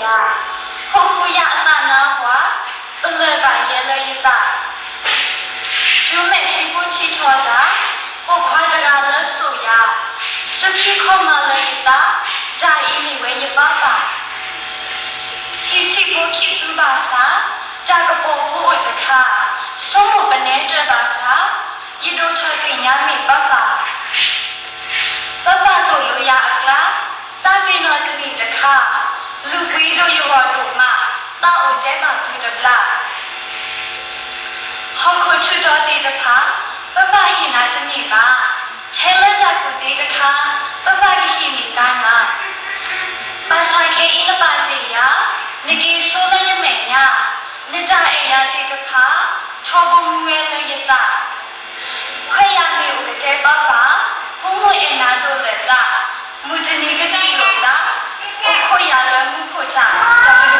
呀，后不呀那那话，不乐吧也乐一把，就没去过去吵架，我夸这个乐手呀，是去靠嘛乐一把，在一米为一把把，其实我去做把啥，这个保护我这卡，生活本来这把啥，一路车给伢没办法。爸爸都路亚啦，大边那这里的卡，路贵都有我路嘛，那我在嘛住着啦。好可出着地的卡，爸爸去那这里吧，拆了家古地的卡，爸爸去你干啊。巴萨给一个巴子呀，你给说了也没呀，你在哎呀地的卡，超不没了一打，快呀没有个在爸爸。我也拿到了的，目前那个记录的，我可以了，我可查，查不了。